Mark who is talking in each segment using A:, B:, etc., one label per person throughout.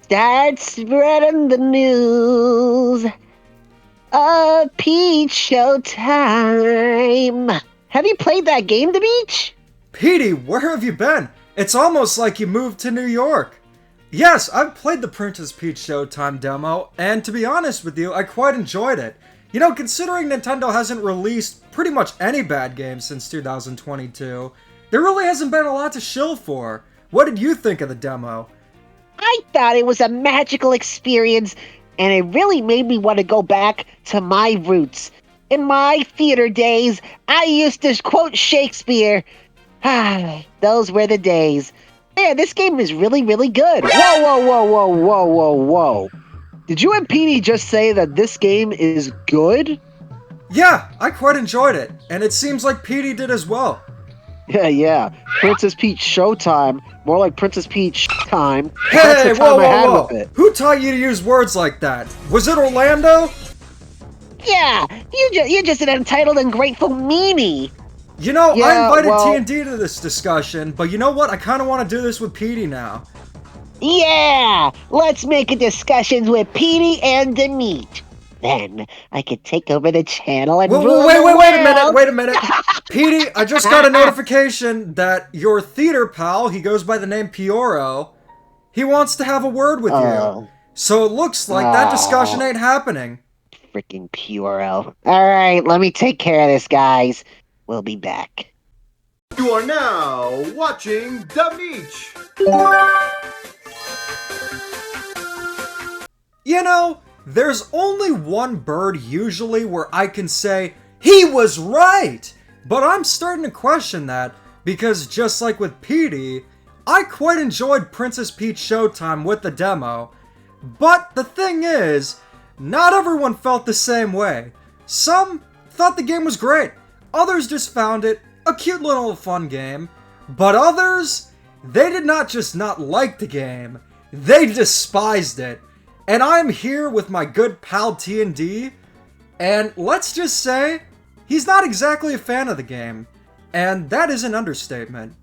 A: Start spreading the news. Peach Showtime. Have you played that game, The Beach?
B: Petey, where have you been? It's almost like you moved to New York. Yes, I've played the Princess Peach Showtime demo, and to be honest with you, I quite enjoyed it. You know, considering Nintendo hasn't released pretty much any bad games since 2022, there really hasn't been a lot to shill for. What did you think of the demo?
A: I thought it was a magical experience, and it really made me want to go back to my roots. In my theater days, I used to quote Shakespeare. Those were the days. Man, this game is really, really good. Whoa, whoa, whoa, whoa, whoa, whoa, whoa. Did you and Petey just say that this game is good?
B: Yeah, I quite enjoyed it, and it seems like Petey did as well.
A: Yeah. Princess Peach Showtime. More like Princess Peach Time.
B: Hey,
A: That's the time
B: whoa,
A: I had
B: whoa,
A: with
B: whoa!
A: it.
B: Who taught you to use words like that? Was it Orlando?
A: Yeah, you're just an entitled and grateful meanie.
B: You know,
A: Yeah,
B: I invited
A: well-
B: TND to this discussion, but you know what? I kind of want to do this with Petey now.
A: Yeah, let's make a discussions with Petey and Demeet. Then I could take over the channel and rule the
B: Wait a
A: world.
B: minute. Petey, I just got a notification that your theater pal, he goes by the name Pioro, he wants to have a word with you. So it looks like that discussion ain't happening.
A: Freaking Puro. All right, let me take care of this, guys. We'll be back.
C: You are now watching The Beach.
B: You know, there's only one bird usually where I can say, he was right! But I'm starting to question that, because just like with Petey, I quite enjoyed Princess Peach Showtime with the demo. But the thing is, not everyone felt the same way. Some thought the game was great, others just found it a cute little fun game, but others, they did not just not like the game, they despised it. And I'm here with my good pal T&D, and let's just say, he's not exactly a fan of the game. And that is an understatement.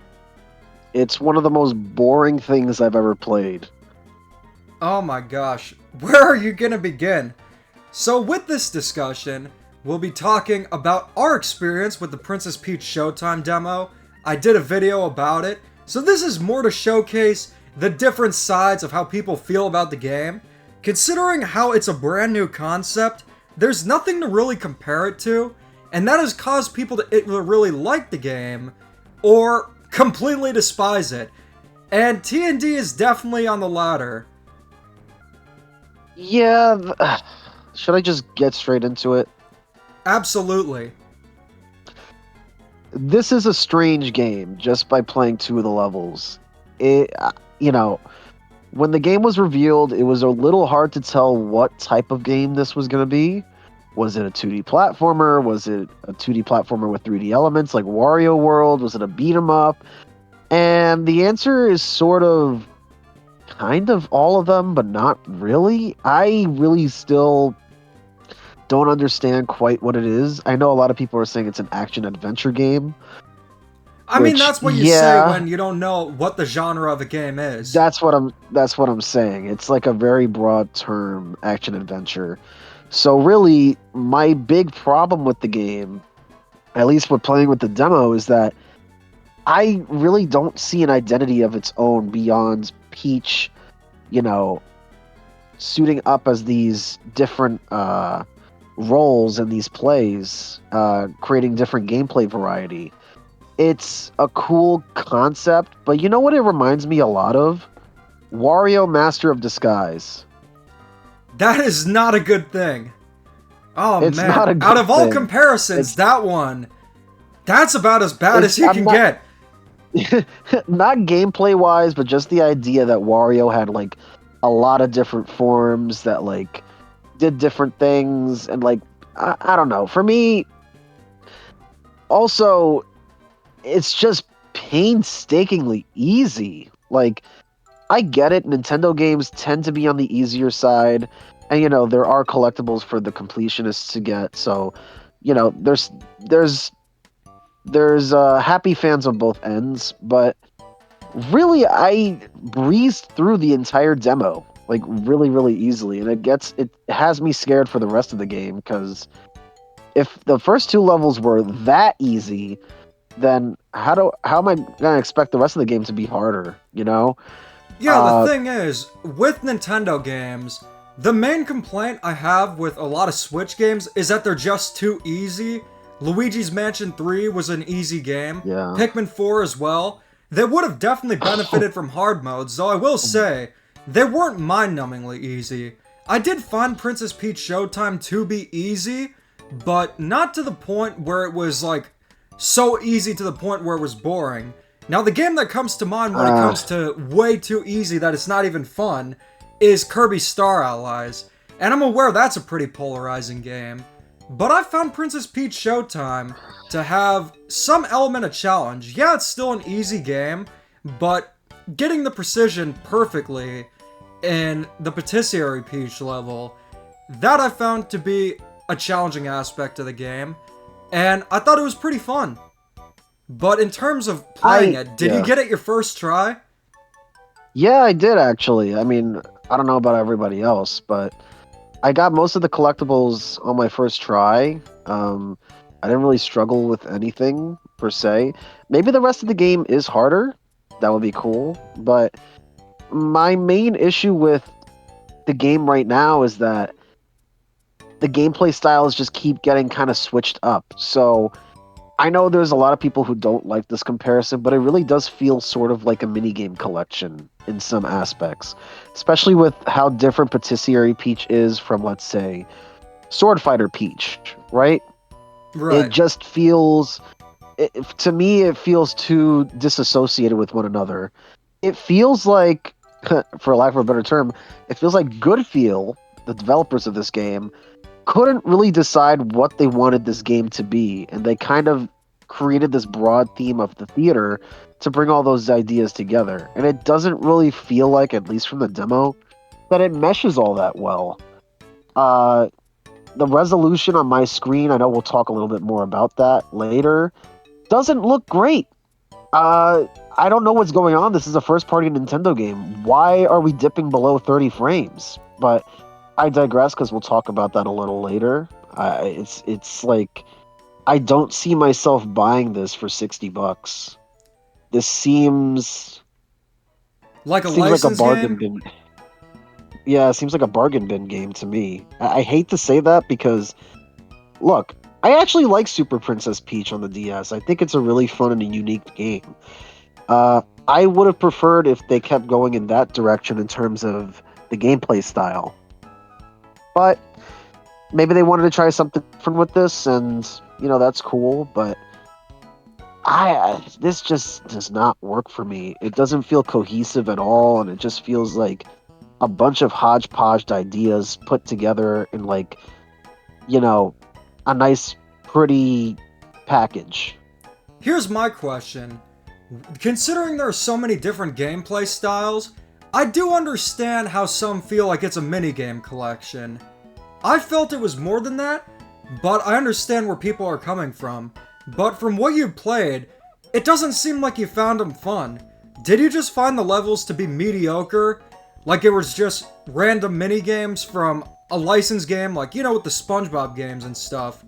D: It's one of the most boring things I've ever played.
B: Oh my gosh, where are you gonna begin? So with this discussion, we'll be talking about our experience with the Princess Peach Showtime demo. I did a video about it, so this is more to showcase the different sides of how people feel about the game. Considering how it's a brand new concept, there's nothing to really compare it to, and that has caused people to either really like the game or completely despise it. And T&D is definitely on the latter.
D: Yeah, should I just get straight into it?
B: Absolutely.
D: This is a strange game just by playing two of the levels. It, you know, when the game was revealed, it was a little hard to tell what type of game this was going to be. Was it a 2D platformer? Was it a 2D platformer with 3D elements like Wario World? Was it a beat 'em up? And the answer is kind of all of them, but not really. I really still don't understand quite what it is. I know a lot of people are saying it's an action-adventure game.
B: I mean, that's what you say when you don't know what the genre of a game is.
D: That's what I'm saying. It's like a very broad term, action-adventure. So really, my big problem with the game, at least with playing with the demo, is that I really don't see an identity of its own beyond Peach, suiting up as these different roles in these plays, creating different gameplay variety. It's a cool concept, but you know what it reminds me a lot of? Wario Master of Disguise.
B: That is not a good thing. Oh,
D: It's
B: man.
D: not a good
B: Out of all
D: thing.
B: comparisons, that one, that's about as bad as you
D: I'm
B: can
D: not-
B: get.
D: Not gameplay wise, but just the idea that Wario had like a lot of different forms that like did different things, and like I don't know. For me, also, it's just painstakingly easy. Like, I get it, Nintendo games tend to be on the easier side, and there are collectibles for the completionists to get. So, there's there's happy fans on both ends, but really I breezed through the entire demo like really really easily, and it has me scared for the rest of the game because if the first two levels were that easy, then how am I gonna expect the rest of the game to be harder? You know?
B: Yeah, the
D: Uh,
B: thing is, with Nintendo games, the main complaint I have with a lot of Switch games is that they're just too easy. Luigi's Mansion 3 was an easy game,
D: yeah.
B: Pikmin 4 as well. They would have definitely benefited from hard modes, though I will say, they weren't mind-numbingly easy. I did find Princess Peach Showtime to be easy, but not to the point where it was like so easy to the point where it was boring. Now, the game that comes to mind when it
D: Uh,
B: comes to way too easy that it's not even fun is Kirby Star Allies, and I'm aware that's a pretty polarizing game. But I found Princess Peach Showtime to have some element of challenge. Yeah, it's still an easy game, but getting the precision perfectly in the Patisserie Peach level, that I found to be a challenging aspect of the game, and I thought it was pretty fun. But in terms of playing it, did you
D: yeah.
B: get it your first try?
D: Yeah, I did actually. I mean, I don't know about everybody else, but I got most of the collectibles on my first try. I didn't really struggle with anything per se. Maybe the rest of the game is harder. That would be cool. But my main issue with the game right now is that the gameplay styles just keep getting kind of switched up. So I know there's a lot of people who don't like this comparison, but it really does feel sort of like a minigame collection in some aspects, especially with how different Patisserie Peach is from, let's say, Sword Fighter Peach, right? It
B: Right.
D: just feels, to me, it feels too disassociated with one another. It feels like, for lack of a better term, it feels like Goodfeel, the developers of this game, couldn't really decide what they wanted this game to be, and they kind of created this broad theme of the theater to bring all those ideas together. And it doesn't really feel like, at least from the demo, that it meshes all that well. Uh, the resolution on my screen, I know we'll talk a little bit more about that later, doesn't look great. Uh, I don't know what's going on. This is a first party Nintendo game. Why are we dipping below 30 frames? But I digress because we'll talk about that a little later. It's like I don't see myself buying this for $60. This
B: Like a
D: seems like a
B: license
D: bargain
B: game?
D: bin. Yeah, it seems like a bargain bin game to me. I hate to say that because look, I actually like Super Princess Peach on the DS. I think it's a really fun and a unique game. I would have preferred if they kept going in that direction in terms of the gameplay style. But maybe they wanted to try something different with this, and that's cool. But this just does not work for me. It doesn't feel cohesive at all, and it just feels like a bunch of hodgepodge ideas put together in like you know a nice, pretty package.
B: Here's my question. Considering there are so many different gameplay styles, I do understand how some feel like it's a minigame collection. I felt it was more than that, but I understand where people are coming from. But from what you played, it doesn't seem like you found them fun. Did you just find the levels to be mediocre? Like it was just random minigames from a licensed game, like, with the SpongeBob games and stuff?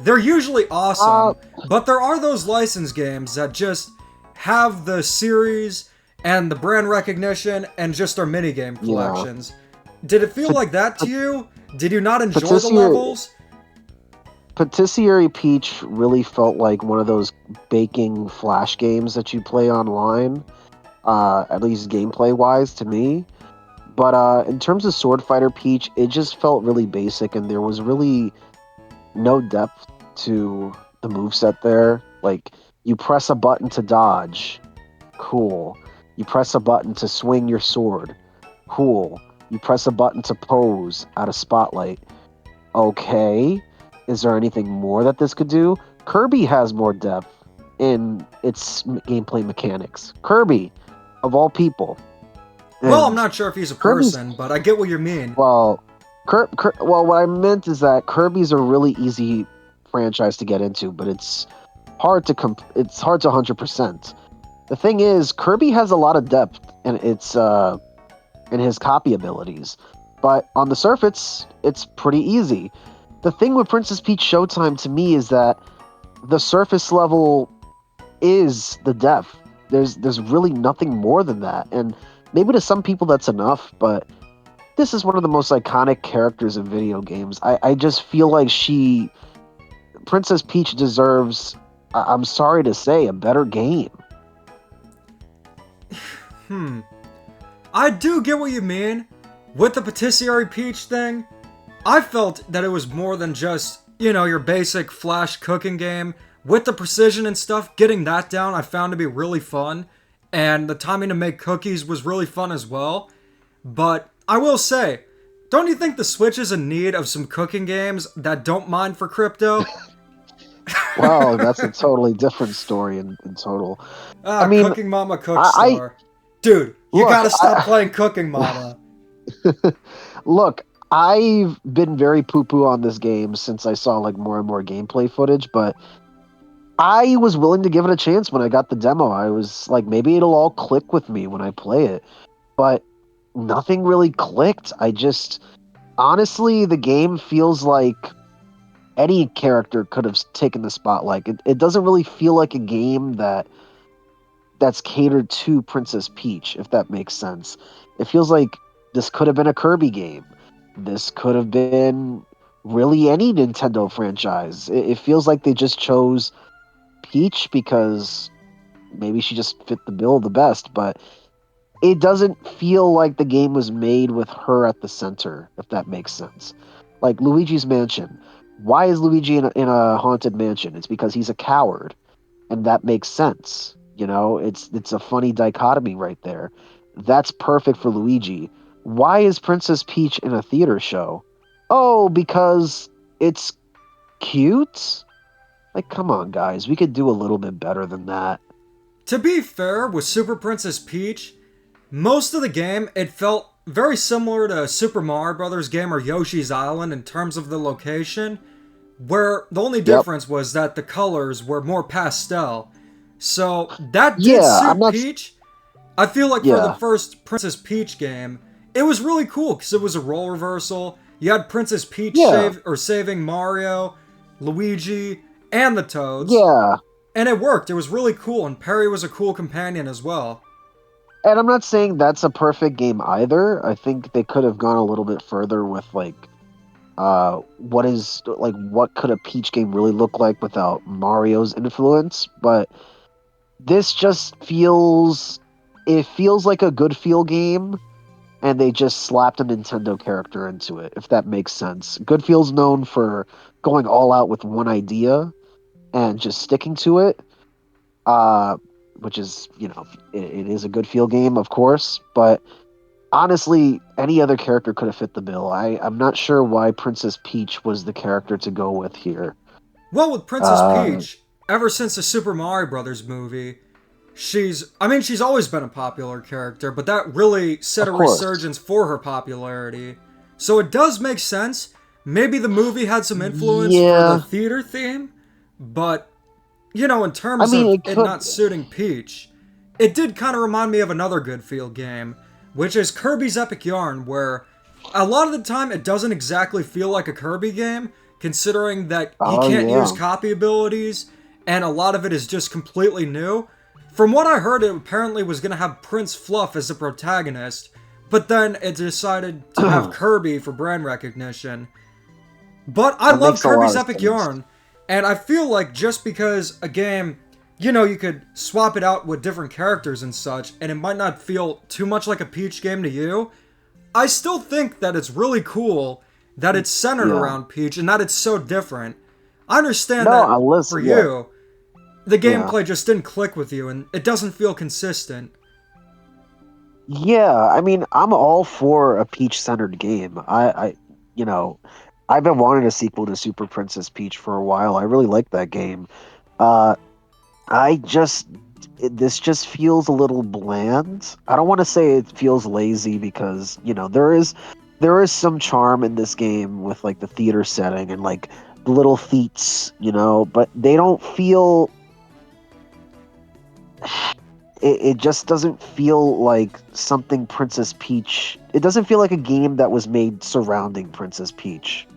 B: They're usually
D: Uh,
B: awesome, but there are those licensed games that just have the series and the brand recognition and just are minigame
D: yeah.
B: collections. Did it feel
D: Pat-
B: like that to
D: pat-
B: you? Did you not enjoy the
D: Patisserie,
B: levels?
D: Patisserie Peach really felt like one of those baking flash games that you play online, at least gameplay wise to me. But in terms of Sword Fighter Peach, it just felt really basic, and there was really no depth to the moveset there. Like, you press a button to dodge, cool. You press a button to swing your sword, cool. You press a button to pose out of spotlight, okay. Is there anything more that this could do? Kirby has more depth in its gameplay mechanics. Kirby, of all people.
B: Well, I'm
D: And
B: not sure if he's a
D: Kirby's
B: person, but I get what you mean.
D: well, well, what I meant is that Kirby's a really easy franchise to get into, but it's it's hard to 100%. The thing is, Kirby has a lot of depth in his copy abilities, but on the surface, it's pretty easy. The thing with Princess Peach Showtime to me is that the surface level is the depth. There's really nothing more than that, and maybe to some people that's enough, but this is one of the most iconic characters in video games. I just feel like Princess Peach deserves, I'm sorry to say, a better game.
B: I do get what you mean. With the Patisserie Peach thing, I felt that it was more than just, your basic flash cooking game. With the precision and stuff, getting that down I found to be really fun. And the timing to make cookies was really fun as well. But I will say, don't you think the Switch is in need of some cooking games that don't mine for crypto?
D: Well, that's a totally different story in total. I mean,
B: Cooking Mama
D: I
B: Cookstar. Dude, you
D: look,
B: gotta stop playing Cooking Mama.
D: look, I've been very poo-poo on this game since I saw like more and more gameplay footage, but I was willing to give it a chance when I got the demo. I was like, maybe it'll all click with me when I play it, but nothing really clicked. Honestly, the game feels like any character could have taken the spotlight. It doesn't really feel like a game that's catered to Princess Peach, if that makes sense. It feels like this could have been a Kirby game. This could have been really any Nintendo franchise. It feels like they just chose Peach because maybe she just fit the bill the best, but it doesn't feel like the game was made with her at the center, if that makes sense. Like Luigi's Mansion. Why is Luigi in a haunted mansion? It's because he's a coward, and that makes sense. It's a funny dichotomy right there. That's perfect for Luigi. Why is Princess Peach in a theater show? Oh, because it's cute? Like, come on, guys. We could do a little bit better than that.
B: To be fair, with Super Princess Peach, most of the game, it felt very similar to Super Mario Brothers game or Yoshi's Island in terms of the location, where the only
D: Yep.
B: difference was that the colors were more pastel. So that did
D: Yeah, I'm
B: suit
D: not.
B: Peach. I feel like for the
D: Yeah.
B: first Princess Peach game, it was really cool because it was a role reversal. You had Princess Peach
D: Yeah.
B: saving Mario, Luigi, and the Toads,
D: Yeah.
B: and it worked. It was really cool, and Perry was a cool companion as well.
D: And I'm not saying that's a perfect game either. I think they could have gone a little bit further with what could a Peach game really look like without Mario's influence, but this just feels like a good feel game, and they just slapped a Nintendo character into it, if that makes sense. Good feel's known for going all out with one idea and just sticking to it. Uh which is, it is a good feel game, of course, but honestly, any other character could have fit the bill. I'm not sure why Princess Peach was the character to go with here.
B: Well, with Princess
D: Uh,
B: Peach, ever since the Super Mario Brothers movie, she's always been a popular character, but that really set
D: of
B: a
D: course.
B: resurgence for her popularity. So it does make sense. Maybe the movie had some influence for the
D: Yeah.
B: theater theme, but, in
D: I
B: terms
D: mean,
B: of
D: it
B: it
D: could.
B: not suiting Peach, it did kind of remind me of another good field game, which is Kirby's Epic Yarn, where a lot of the time it doesn't exactly feel like a Kirby game, considering that he
D: Oh,
B: can't use
D: yeah.
B: copy abilities, and a lot of it is just completely new. From what I heard, it apparently was going to have Prince Fluff as the protagonist, but then it decided to have Kirby for brand recognition. But I
D: That
B: love
D: makes a lot
B: Kirby's
D: of
B: Epic
D: sense.
B: Yarn, and I feel like just because a game, you could swap it out with different characters and such, and it might not feel too much like a Peach game to you, I still think that it's really cool that it's centered
D: Yeah.
B: around Peach and that it's so different. I understand
D: No,
B: that
D: I listen.
B: for
D: Yeah.
B: you, the
D: Yeah.
B: gameplay just didn't click with you and it doesn't feel consistent.
D: Yeah, I mean, I'm all for a Peach-centered game. You know, I've been wanting a sequel to Super Princess Peach for a while. I really like that game. Uh, this just feels a little bland. I don't want to say it feels lazy because, there is some charm in this game with like the theater setting and like the little feats, but they don't feel it just doesn't feel like something Princess Peach. It doesn't feel like a game that was made surrounding Princess Peach,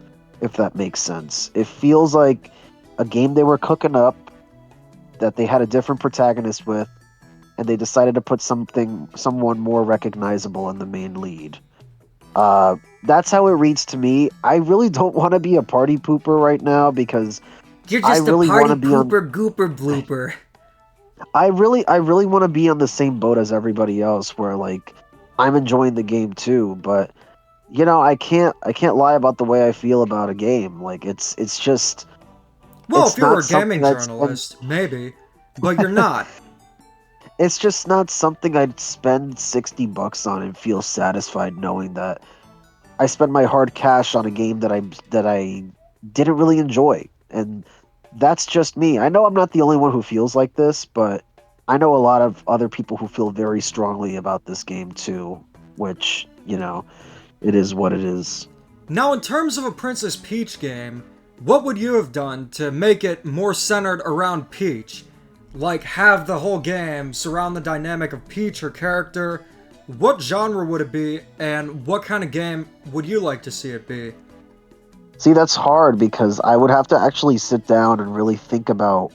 D: if that makes sense. It feels like a game they were cooking up that they had a different protagonist with, and they decided to put someone more recognizable in the main lead. That's how it reads to me. I really don't want to be a party pooper right now because
B: You're
D: I
B: just a
D: really want
B: party
D: to be on.
B: pooper gooper blooper.
D: I really want to be on the same boat as everybody else, where like I'm enjoying the game too. But I can't lie about the way I feel about a game. Like it's just
B: Well, if
D: it's
B: you were
D: not
B: a
D: something
B: gaming
D: I'd spend.
B: journalist, maybe. But you're not.
D: It's just not something I'd spend $60 on and feel satisfied knowing that I spent my hard cash on a game that I didn't really enjoy. And that's just me. I know I'm not the only one who feels like this, but I know a lot of other people who feel very strongly about this game too, which, it is what it is.
B: Now, in terms of a Princess Peach game, what would you have done to make it more centered around Peach? Like, have the whole game surround the dynamic of Peach, her character? What genre would it be, and what kind of game would you like to see it be?
D: See, that's hard because I would have to actually sit down and really think about,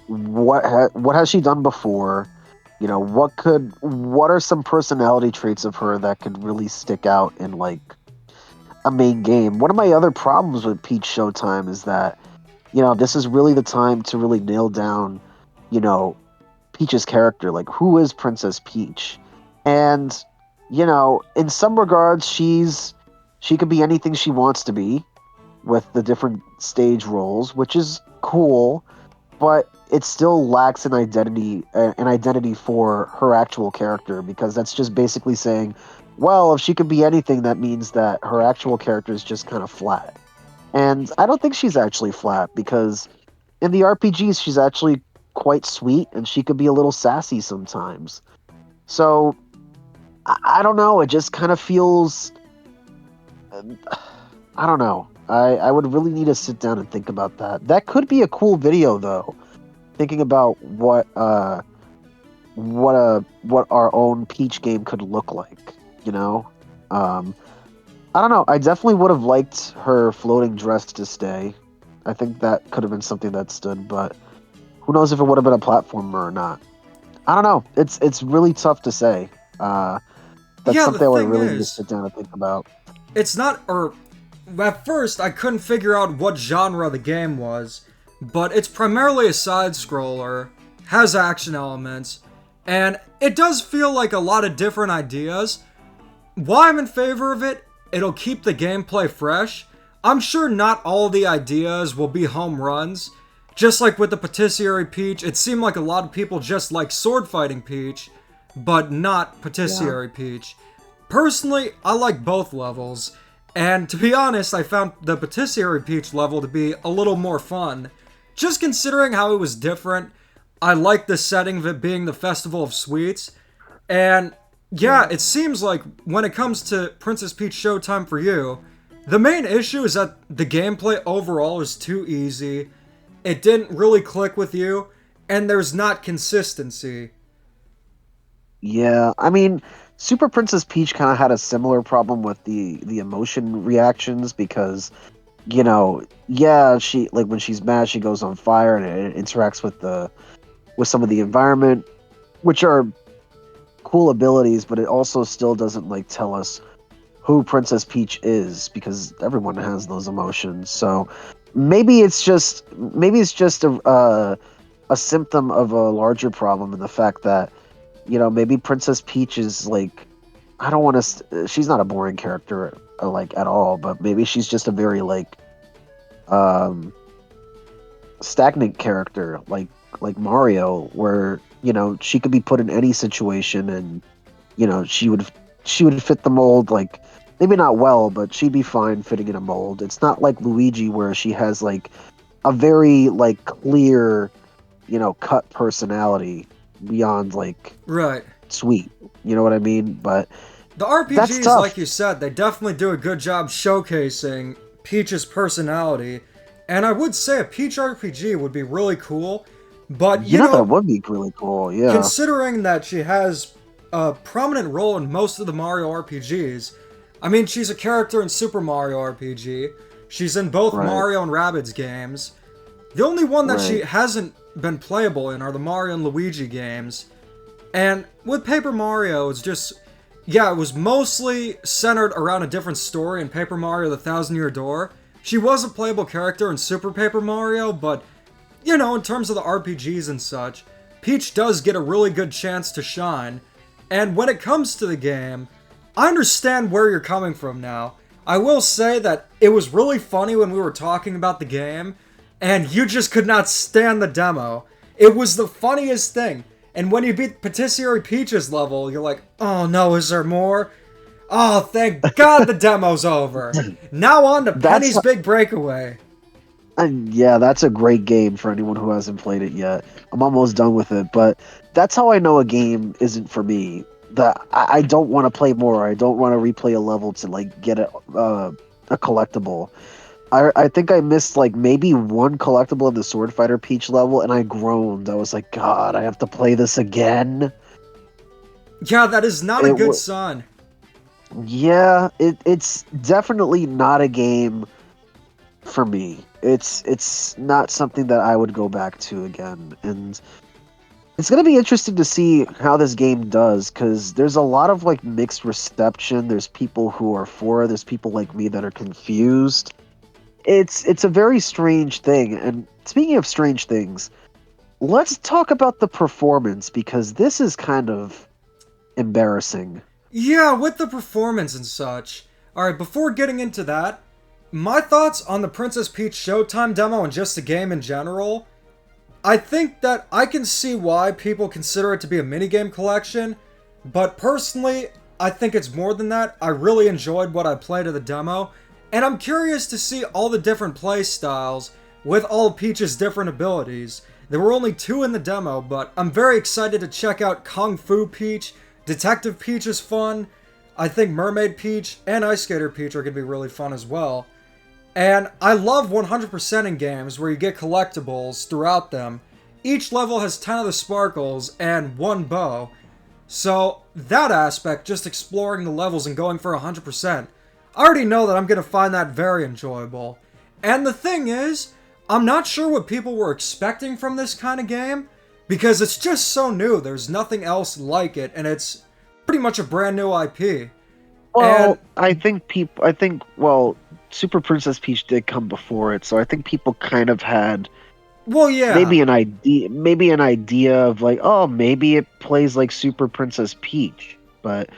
D: what has she done before? What are some personality traits of her that could really stick out in like a main game? One of my other problems with Peach Showtime is that, this is really the time to really nail down, you know, Peach's character. Like, who is Princess Peach? And, in some regards, she could be anything she wants to be with the different stage roles, which is cool, but it still lacks an identity for her actual character because that's just basically saying, well, if she could be anything, that means that her actual character is just kind of flat. And I don't think she's actually flat because in the RPGs she's actually quite sweet and she could be a little sassy sometimes. So I don't know. It just kind of feels. I don't know. I would really need to sit down and think about that. That could be a cool video though. Thinking about what our own Peach game could look like. You know. Um, I don't know. I definitely would have liked her floating dress to stay. I think that could have been something that stood, but who knows if it would have been a platformer or not. I don't know. It's really tough to say. That's
B: Yeah, the
D: something I would
B: thing
D: really need to
B: is,
D: sit down and think about.
B: it's not, or at first I couldn't figure out what genre the game was, but it's primarily a side scroller, has action elements, and it does feel like a lot of different ideas. Why I'm in favor of it, it'll keep the gameplay fresh. I'm sure not all the ideas will be home runs. Just like with the Patisserie Peach, it seemed like a lot of people just like sword fighting Peach, but not
D: Yeah.
B: Patisserie Peach. Personally, I like both levels, and to be honest, I found the Patisserie Peach level to be a little more fun. Just considering how it was different, I like the setting of it being the Festival of Sweets, and yeah, it seems like when it comes to Princess Peach Showtime for you, the main issue is that the gameplay overall is too easy, it didn't really click with you, and there's not consistency.
D: Yeah, I mean, Super Princess Peach kind of had a similar problem with the emotion reactions because, yeah, she like when she's mad, she goes on fire and it interacts with some of the environment, which are cool abilities, but it also still doesn't like tell us who Princess Peach is because everyone has those emotions. So maybe it's just a symptom of a larger problem in the fact that maybe Princess Peach is like I don't want to. She's not a boring character like at all, but maybe she's just a very like um stagnant character like Mario, where she could be put in any situation and she would fit the mold like maybe not well, but she'd be fine fitting in a mold. It's not like Luigi where she has like a very like clear cut personality beyond like
B: Right.
D: sweet. You know what I mean? But
B: The
D: that's
B: RPGs,
D: tough.
B: like you said, they definitely do a good job showcasing Peach's personality, and I would say a Peach RPG would be really cool But,
D: You know, that would be really cool, yeah.
B: considering that she has a prominent role in most of the Mario RPGs, I mean, she's a character in Super Mario RPG, she's in both
D: Right,
B: Mario and Rabbids games. The only one that she
D: right.
B: hasn't been playable in are the Mario and Luigi games. And with Paper Mario, it's just, yeah, it was mostly centered around a different story in Paper Mario The Thousand Year Door. She was a playable character in Super Paper Mario, but, you know, in terms of the RPGs and such, Peach does get a really good chance to shine. And when it comes to the game, I understand where you're coming from now. I will say that it was really funny when we were talking about the game, and you just could not stand the demo. It was the funniest thing. And when you beat Patisserie Peach's level, you're like, oh no, is there more? Oh, thank God the demo's over. Now on to
D: That's
B: Penny's Big Breakaway.
D: Yeah, that's a great game for anyone who hasn't played it yet. I'm almost done with it, but that's how I know a game isn't for me. That I don't want to play more. I don't want to replay a level to like get a collectible. I think I missed like maybe one collectible in the Sword Fighter Peach level, and I groaned. I was like, God, I have to play this again.
B: Yeah, that is not a
D: It
B: good
D: wa
B: sign.
D: Yeah, it's definitely not a game for me. It's not something that I would go back to again, and it's gonna be interesting to see how this game does because there's a lot of like mixed reception. There's people who are for it. There's people like me that are confused. It's a very strange thing. And speaking of strange things, let's talk about the performance because this is kind of embarrassing.
B: Yeah, with the performance and such. Alright, before getting into that, my thoughts on the Princess Peach Showtime demo and just the game in general. I think that I can see why people consider it to be a minigame collection, but personally, I think it's more than that. I really enjoyed what I played of the demo, and I'm curious to see all the different play styles with all of Peach's different abilities. There were only 2 in the demo, but I'm very excited to check out Kung Fu Peach. Detective Peach is fun. I think Mermaid Peach and Ice Skater Peach are going to be really fun as well. And I love 100% in games where you get collectibles throughout them. Each level has 10 of the sparkles and 1 bow. So that aspect, just exploring the levels and going for 100%, I already know that I'm going to find that very enjoyable. And the thing is, I'm not sure what people were expecting from this kind of game, because it's just so new, there's nothing else like it, and it's pretty much a brand new IP. And
D: Well, well, Super Princess Peach did come before it, so I think people kind of had
B: well, yeah.
D: maybe an idea of like, oh, maybe it plays like Super Princess Peach. But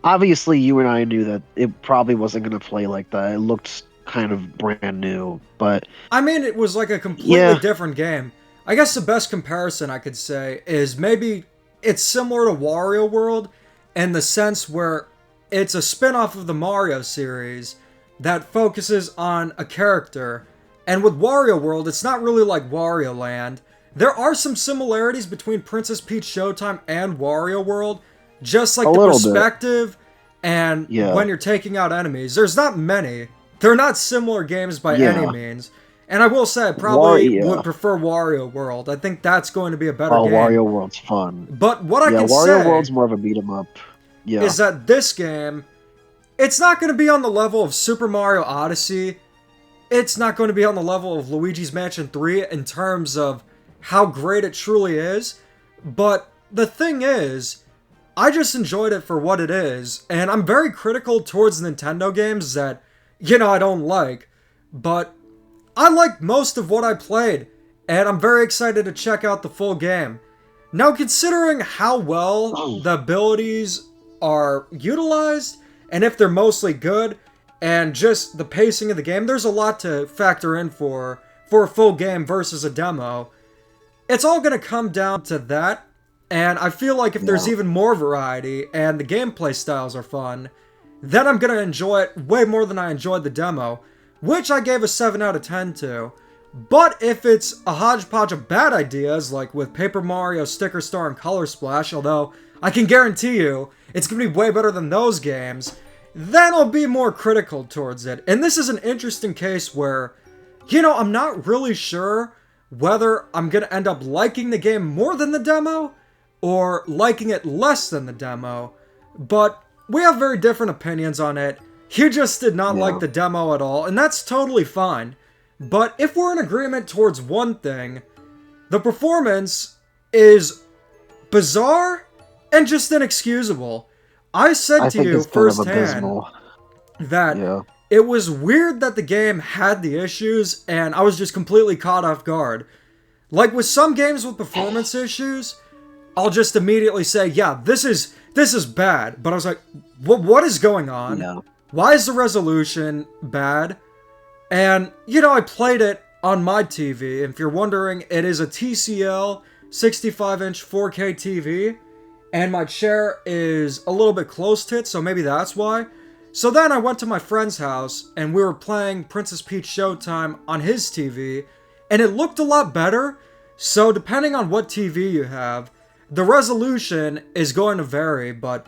D: obviously, you and I knew that it probably wasn't going to play like that. It looked kind of brand new, but
B: I mean, it was like a completely
D: yeah,
B: different game. I guess the best comparison I could say is maybe it's similar to Wario World in the sense where it's a spin-off of the Mario series that focuses on a character. And with Wario World, it's not really like Wario Land. There are some similarities between Princess Peach Showtime and Wario World, just
D: a
B: like the
D: little bit.
B: perspective and
D: Yeah,
B: when you're taking out enemies. There's not many. They're not similar games by any
D: yeah,
B: means. And I will say, I probably would
D: Yeah.
B: prefer Wario World. I think that's going to be a better
D: Oh,
B: game.
D: Wario World's fun.
B: But what I
D: Yeah,
B: can
D: Wario
B: say
D: World's more of a beat 'em up. Yeah.
B: is that this game, it's not going to be on the level of Super Mario Odyssey. It's not going to be on the level of Luigi's Mansion 3 in terms of how great it truly is. But the thing is, I just enjoyed it for what it is. And I'm very critical towards Nintendo games that, I don't like. But I liked most of what I played, and I'm very excited to check out the full game. Now, considering how well the abilities are utilized, and if they're mostly good, and just the pacing of the game, there's a lot to factor in for a full game versus a demo. It's all going to come down to that, and I feel like if there's
D: Yeah.
B: even more variety, and the gameplay styles are fun, then I'm going to enjoy it way more than I enjoyed the demo, which I gave a 7 out of 10 to. But if it's a hodgepodge of bad ideas, like with Paper Mario, Sticker Star, and Color Splash, although I can guarantee you it's going to be way better than those games, then I'll be more critical towards it. And this is an interesting case where, I'm not really sure whether I'm gonna end up liking the game more than the demo or liking it less than the demo. But we have very different opinions on it. You just did not like
D: Yeah.
B: the demo at all, and that's totally fine. But if we're in agreement towards one thing, the performance is bizarre and just inexcusable. I said
D: I
B: to
D: think
B: you
D: it's kind of
B: firsthand
D: abysmal.
B: that
D: Yeah.
B: it was weird that the game had the issues, and I was just completely caught off guard. Like with some games with performance issues, I'll just immediately say, yeah, this is bad. But I was like, what is going on?
D: Yeah.
B: Why is the resolution bad? And, I played it on my TV. And if you're wondering, it is a TCL 65-inch 4K TV. And my chair is a little bit close to it, so maybe that's why. So then I went to my friend's house, and we were playing Princess Peach Showtime on his TV. And it looked a lot better. So depending on what TV you have, the resolution is going to vary. But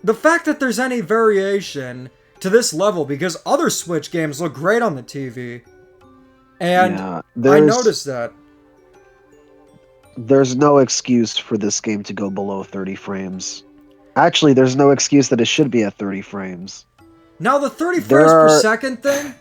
B: the fact that there's any variation to this level, because other Switch games look great on the TV. And
D: Yeah.
B: I noticed that.
D: There's no excuse for this game to go below 30 frames. Actually, there's no excuse that it should be at 30 frames.
B: Now, the 30
D: There
B: frames per
D: are-
B: second thing,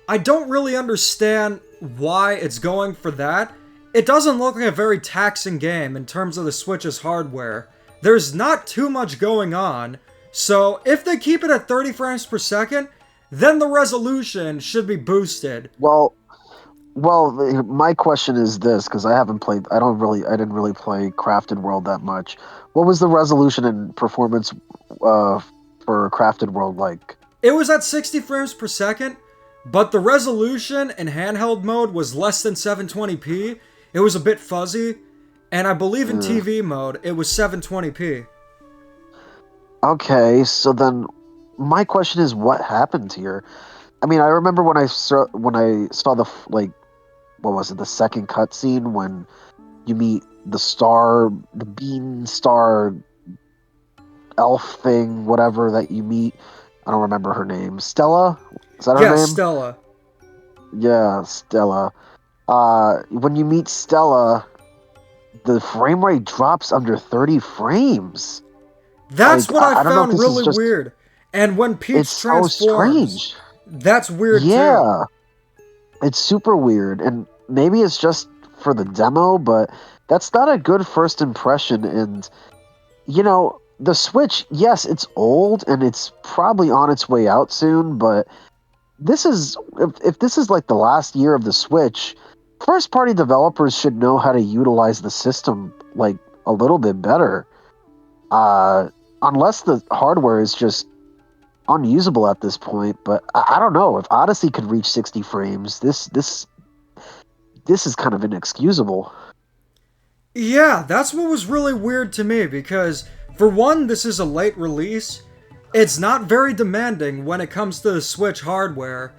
B: I don't really understand why it's going for that. It doesn't look like a very taxing game in terms of the Switch's hardware. There's not too much going on, so if they keep it at 30 frames per second, then the resolution should be boosted.
D: My question is this, because I didn't really play Crafted World that much. What was the resolution and performance for Crafted World like?
B: It was at 60 frames per second, but the resolution in handheld mode was less than 720p. It was a bit fuzzy, and I believe in TV mode, it was 720p.
D: Okay, so then my question is, what happened here? I mean, I remember when I saw what was it, the second cutscene when you meet the bean star elf thing, whatever that you meet. I don't remember her name. Stella? Is that her
B: Yeah,
D: name?
B: Stella.
D: Yeah, Stella. When you meet Stella, the frame rate drops under 30 frames.
B: That's
D: Like,
B: what I
D: I don't know if
B: found
D: this is
B: really
D: just-
B: weird. And when Peach
D: It's so
B: transforms,
D: strange.
B: that's weird too.
D: Yeah. It's super weird, and maybe it's just for the demo, but that's not a good first impression. And the Switch, yes, it's old and it's probably on its way out soon, but if this is like the last year of the Switch, first party developers should know how to utilize the system like a little bit better. Unless the hardware is just unusable at this point, but I don't know if Odyssey could reach 60 frames. This is kind of inexcusable.
B: Yeah, that's what was really weird to me because, for one, this is a late release. It's not very demanding when it comes to the Switch hardware.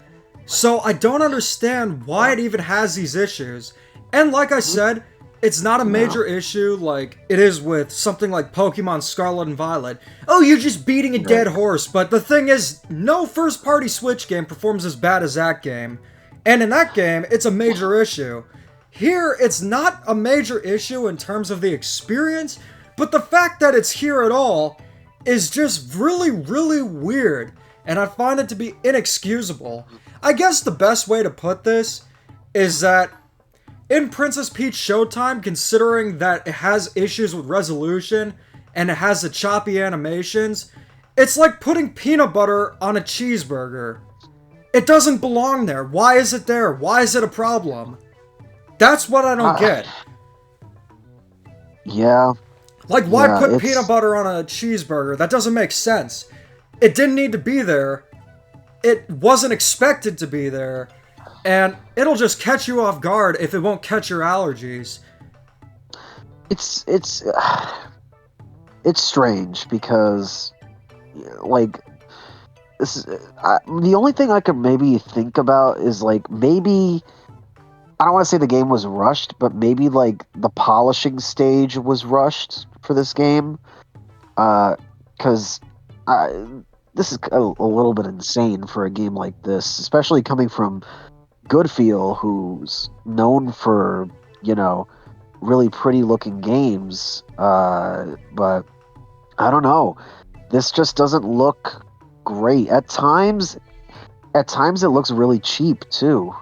B: So I don't understand why it even has these issues. And like I said, it's not a major issue like it is with something like Pokemon Scarlet and Violet. Oh, you're just beating a dead horse. But the thing is, no first-party Switch game performs as bad as that game. And in that game, it's a major issue. Here, it's not a major issue in terms of the experience, but the fact that it's here at all is just really, really weird, and I find it to be inexcusable. I guess the best way to put this is that in Princess Peach Showtime, considering that it has issues with resolution and it has the choppy animations, it's like putting peanut butter on a cheeseburger. It doesn't belong there. Why is it there? Why is it a problem? That's what I don't get.
D: Yeah.
B: Like, why
D: Yeah,
B: put
D: it's-
B: peanut butter on a cheeseburger? That doesn't make sense. It didn't need to be there. It wasn't expected to be there. And it'll just catch you off guard if it won't catch your allergies.
D: It's strange because like the only thing I could maybe think about is like maybe I don't want to say the game was rushed, but maybe like the polishing stage was rushed for this game. Because this is a little bit insane for a game like this, especially coming from Goodfeel, who's known for, you know, really pretty looking games. But I don't know. This just doesn't look great. At times it looks really cheap too.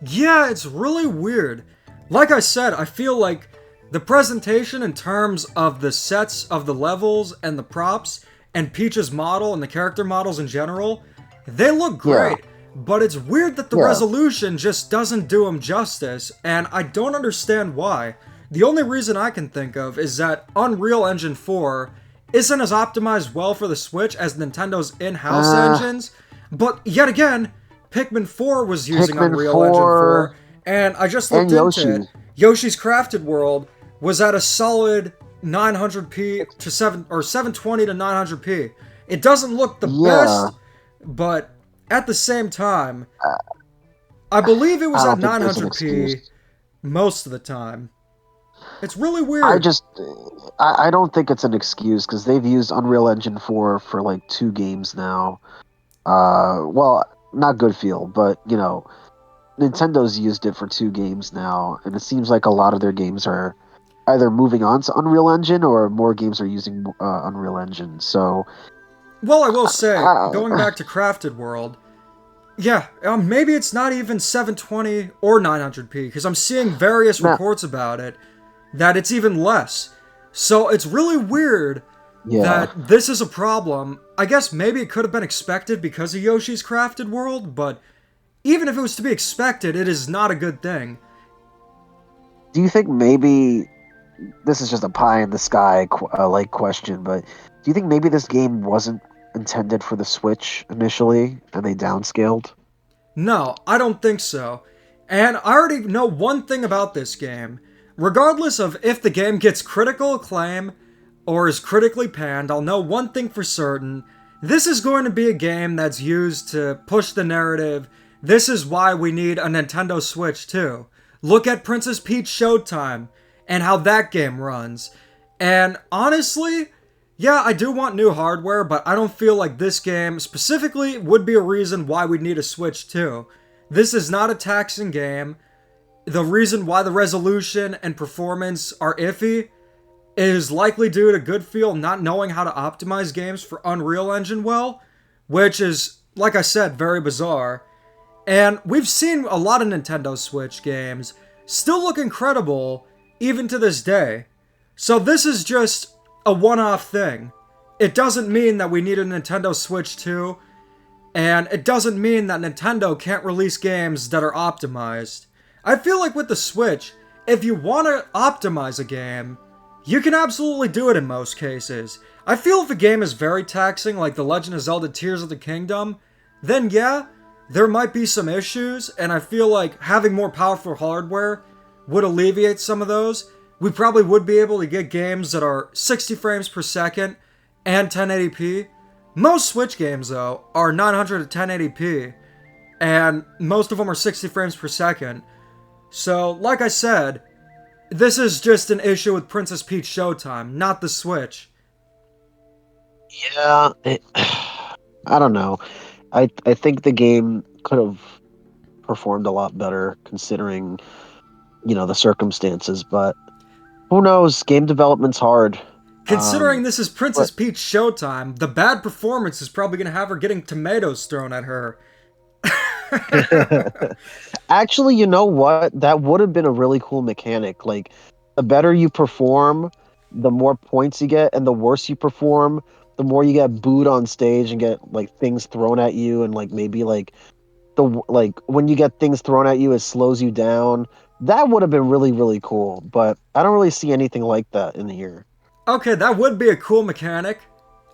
B: Yeah, it's really weird. Like I said, I feel like the presentation in terms of the sets of the levels and the props and Peach's model and the character models in general, they look
D: Yeah,
B: great. But it's weird that the
D: yeah.
B: resolution just doesn't do them justice, and I don't understand why. The only reason I can think of is that Unreal Engine 4 isn't as optimized well for the Switch as Nintendo's in house
D: Uh,
B: engines, but yet again, Pikmin 4 was using
D: Pikmin
B: Unreal Engine 4,
D: 4
B: and I just
D: and
B: looked into
D: Yoshi.
B: it. Yoshi's Crafted World was at a solid 900p to 720 to 900p. It doesn't look the
D: Yeah,
B: best, but at the same time, I believe it
D: I
B: was at
D: don't think there's an
B: 900p
D: excuse.
B: most of the time. It's really
D: I
B: weird.
D: just, I don't think it's an excuse because they've used Unreal Engine 4 for like two games now. Well, not Goodfield, but Nintendo's used it for two games now, and it seems like a lot of their games are either moving on to Unreal Engine or more games are using Unreal Engine. So,
B: Well, I will say, going
D: uh,
B: back to Crafted World, yeah, maybe it's not even 720 or 900p because I'm seeing various
D: now,
B: reports about it that it's even less. So it's really weird
D: yeah.
B: that this is a problem. I guess maybe it could have been expected because of Yoshi's Crafted World, but even if it was to be expected, it is not a good thing.
D: Do you think maybe this is just a pie in the sky like question, but do you think maybe this game wasn't intended for the Switch initially and they downscaled?
B: No, I don't think so. And I already know one thing about this game. Regardless of if the game gets critical acclaim or is critically panned, I'll know one thing for certain. This is going to be a game that's used to push the narrative. This is why we need a Nintendo Switch too. Look at Princess Peach Showtime and how that game runs. And honestly, yeah, I do want new hardware, but I don't feel like this game specifically would be a reason why we need a Switch too. This is not a taxing game. The reason why the resolution and performance are iffy is likely due to Goodfeel not knowing how to optimize games for Unreal Engine well, which is, like I said, very bizarre. And we've seen a lot of Nintendo Switch games still look incredible even to this day. So this is just a one-off thing. It doesn't mean that we need a Nintendo Switch 2, and it doesn't mean that Nintendo can't release games that are optimized. I feel like with the Switch, if you want to optimize a game, you can absolutely do it in most cases. I feel if a game is very taxing, like The Legend of Zelda Tears of the Kingdom, then yeah, there might be some issues, and I feel like having more powerful hardware would alleviate some of those. We probably would be able to get games that are 60 frames per second and 1080p. Most Switch games, though, are 900 to 1080p, and most of them are 60 frames per second. So, like I said, this is just an issue with Princess Peach Showtime, not the Switch.
D: Yeah, I don't know. I think the game could have performed a lot better considering, the circumstances, but who knows? Game development's hard.
B: Considering
D: Um,
B: this is
D: but
B: Princess Peach Showtime, the bad performance is probably going to have her getting tomatoes thrown at her.
D: actually, you know what? That would have been a really cool mechanic. Like, the better you perform, the more points you get, and the worse you perform, the more you get booed on stage and get like things thrown at you, and like maybe like when you get things thrown at you, it slows you down. That would have been really, really cool. But I don't really see anything like that in here.
B: Okay, that would be a cool mechanic.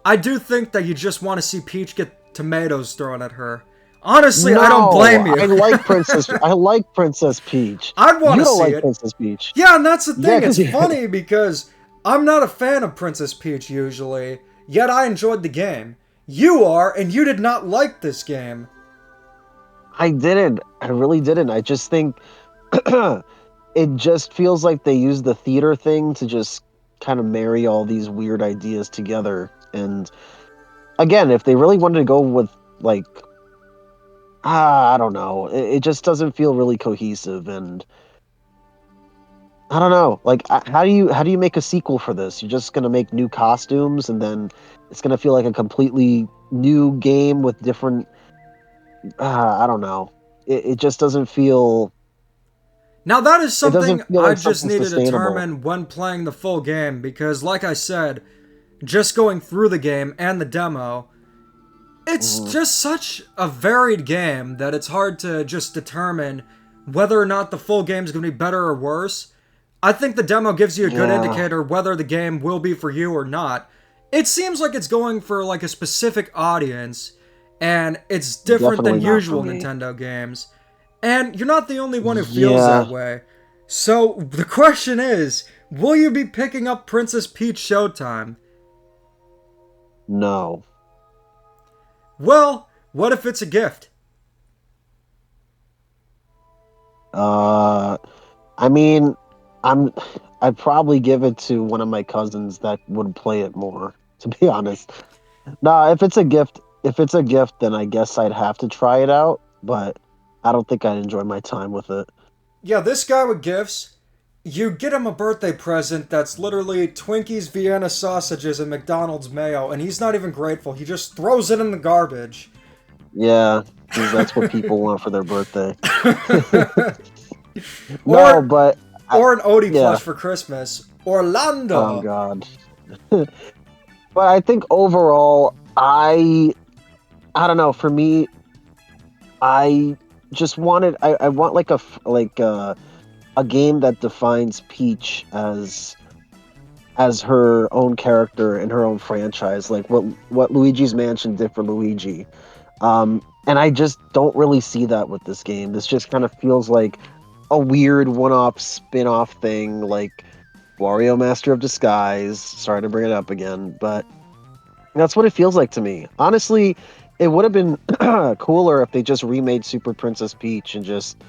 B: I do think that you just want to see Peach get tomatoes thrown at her. Honestly, I don't
D: No,
B: blame you.
D: I like Princess Peach.
B: I'd want
D: You
B: to
D: don't
B: see
D: like
B: it.
D: Princess Peach.
B: Yeah, and that's the
D: Yeah,
B: thing.
D: because
B: It's funny because I'm not a fan of Princess Peach usually, yet I enjoyed the game. You are, and you did not like this game.
D: I didn't. I really didn't. I just think it just feels like they use the theater thing to just kind of marry all these weird ideas together. And again, if they really wanted to go with like I don't know. It just doesn't feel really cohesive, and I don't know. Like, how do you make a sequel for this? You're just gonna make new costumes, and then it's gonna feel like a completely new game with different. I don't know. It just doesn't feel.
B: Now, that is
D: It doesn't
B: something
D: feel
B: I
D: like
B: just
D: something
B: need to
D: sustainable.
B: determine when playing the full game, because, like I said, just going through the game and the demo, it's
D: Mhm.
B: just such a varied game that it's hard to just determine whether or not the full game is going to be better or worse. I think the demo gives you a good
D: Yeah,
B: indicator whether the game will be for you or not. It seems like it's going for like a specific audience, and it's different than
D: definitely not for
B: usual
D: me.
B: Nintendo games. And you're not the only one who feels
D: Yeah,
B: that way. So the question is, will you be picking up Princess Peach Showtime?
D: no.
B: Well, what if it's a gift?
D: Uh, I mean, I'm. I'd probably give it to one of my cousins that would play it more. To be honest, nah. If it's a gift, then I guess I'd have to try it out. But I don't think I'd enjoy my time with it.
B: Yeah, this guy with gifts, you get him a birthday present that's literally Twinkies, Vienna sausages, and McDonald's mayo, and he's not even grateful. He just throws it in the garbage.
D: Yeah, because that's what people want for their birthday. No,
B: or
D: but I,
B: or an Odie
D: yeah.
B: plush for Christmas.
D: Oh
B: Orlando.
D: God. But I think overall, I don't know. For me, I just wanted. I want like a game that defines Peach as her own character and her own franchise, like what Luigi's Mansion did for Luigi. And I just don't really see that with this game. This just kind of feels like a weird one-off spin-off thing, like Wario Master of Disguise. Sorry to bring it up again, but that's what it feels like to me. Honestly, it would have been cooler if they just remade Super Princess Peach and just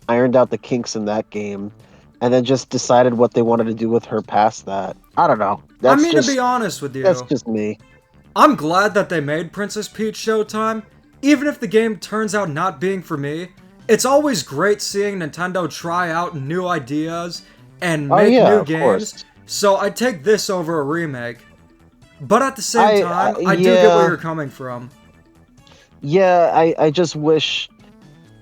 D: ironed out the kinks in that game and then just decided what they wanted to do with her past that. I don't know.
B: I
D: That's
B: mean, to be
D: just
B: honest with
D: that's
B: you,
D: just me.
B: I'm glad that they made Princess Peach Showtime, even if the game turns out not being for me. It's always great seeing Nintendo try out new ideas and
D: Oh
B: make
D: yeah,
B: new
D: of course.
B: games, so I take this over a remake. But at the same
D: I
B: time, I do get where
D: yeah,
B: you're coming from.
D: yeah, I just wish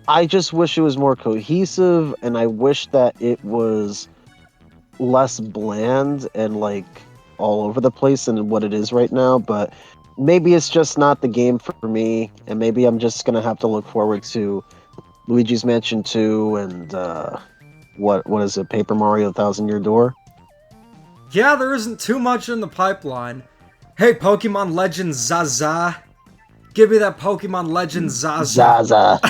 D: it was more cohesive, and I wish that it was less bland and like all over the place than what it is right now, but maybe it's just not the game for me, and maybe I'm just gonna have to look forward to Luigi's Mansion 2 and what is it, Paper Mario Thousand Year Door?
B: Yeah, there isn't too much in the pipeline. Hey, Pokemon Legends Zaza. Give me that Pokemon Legends Zaza.
D: Zaza.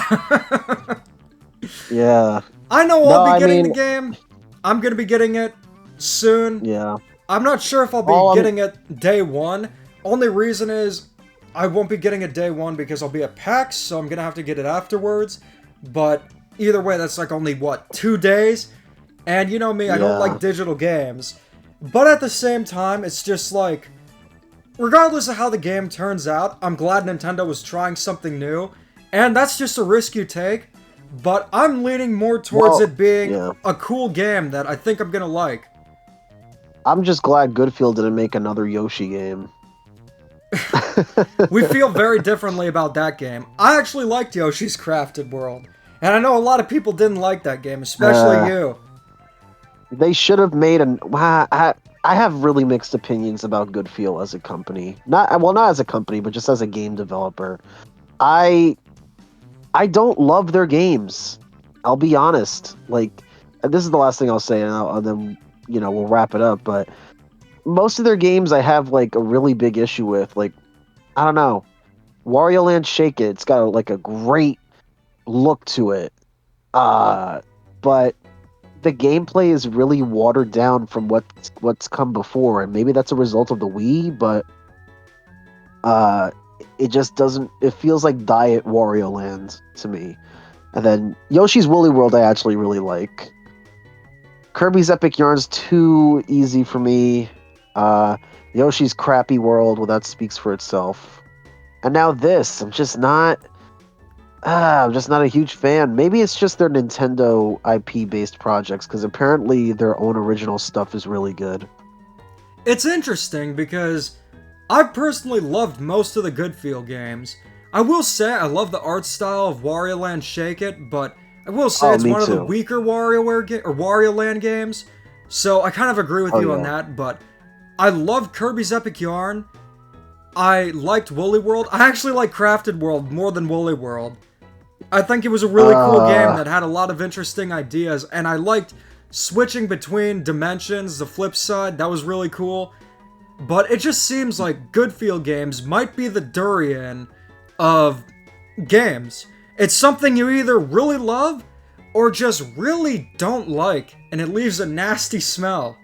D: Yeah.
B: I know I'll
D: No,
B: be
D: I
B: getting the
D: mean,
B: game. I'm gonna be getting it soon.
D: yeah.
B: I'm not sure if I'll be
D: All I'm
B: getting it day one. Only reason is I won't be getting it day one because I'll be at PAX, so I'm gonna have to get it afterwards. But either way, that's like only what, 2 days? And you know me, I don't
D: yeah.
B: like digital games. But at the same time, it's just like, regardless of how the game turns out, I'm glad Nintendo was trying something new. And that's just a risk you take. But I'm leaning more towards
D: Well,
B: it being
D: yeah.
B: a cool game that I think I'm gonna like.
D: I'm just glad Goodfield didn't make another Yoshi game.
B: We feel very differently about that game. I actually liked Yoshi's Crafted World. And I know a lot of people didn't like that game, especially
D: uh,
B: you.
D: they should have made an. I have really mixed opinions about Goodfield as a company. Not as a company, but just as a game developer. I I don't love their games. I'll be honest. Like, this is the last thing I'll say, and then we'll wrap it up. But most of their games, I have like a really big issue with. Like, I don't know, Wario Land Shake It. It's got like a great look to it, uh, but the gameplay is really watered down from what's come before, and maybe that's a result of the Wii. But uh, it just doesn't. It feels like Diet Wario Land to me. And then Yoshi's Woolly World, I actually really like. Kirby's Epic Yarn's too easy for me. Uh, Yoshi's Crappy World, well, that speaks for itself. And now this, I'm just not. I'm just not a huge fan. Maybe it's just their Nintendo IP based projects because apparently their own original stuff is really good.
B: It's interesting because I've personally loved most of the Goodfield games. I will say I love the art style of Wario Land Shake It, but I will say
D: Oh,
B: it's
D: me
B: one of the
D: too.
B: weaker Wario Land games. So I kind of agree with
D: Oh
B: you on
D: yeah.
B: that, but I love Kirby's Epic Yarn. I liked Woolly World. I actually like Crafted World more than Woolly World. I think it was a really cool game
D: Uh,
B: that had a lot of interesting ideas, and I liked switching between dimensions, the flip side, that was really cool. But it just seems like Goodfield games might be the durian of games. It's something you either really love or just really don't like, and it leaves a nasty smell.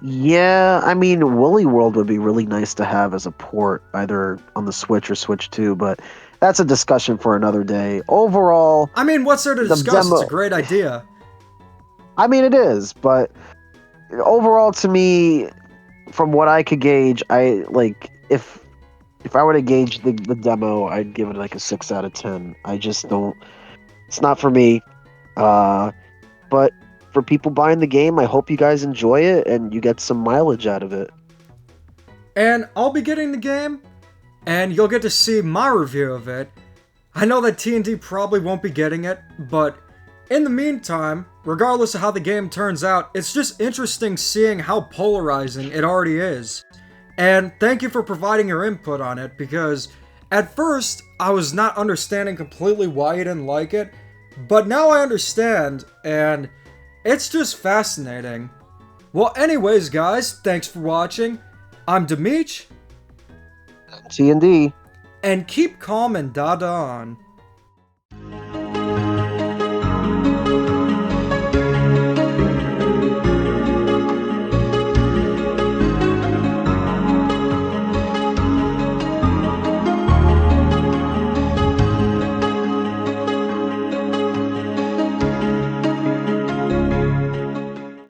D: yeah, I mean, Woolly World would be really nice to have as a port, either on the Switch or Switch 2, but that's a discussion for another day. Overall,
B: I mean, what's there to
D: the
B: discuss? It's a
D: demo,
B: great idea.
D: I mean, it is, but overall to me, from what I could gauge, I like if I were to gauge the demo, I'd give it like a 6 out of 10. I just don't, it's not for me. Uh, but for people buying the game, I hope you guys enjoy it and you get some mileage out of it.
B: And I'll be getting the game, and you'll get to see my review of it. I know that T&D probably won't be getting it, but in the meantime, regardless of how the game turns out, it's just interesting seeing how polarizing it already is. And thank you for providing your input on it, because at first I was not understanding completely why you didn't like it, but now I understand, and it's just fascinating. Well, anyways, guys, thanks for watching. I'm Demeech,
D: T&D.
B: and keep calm and dada on.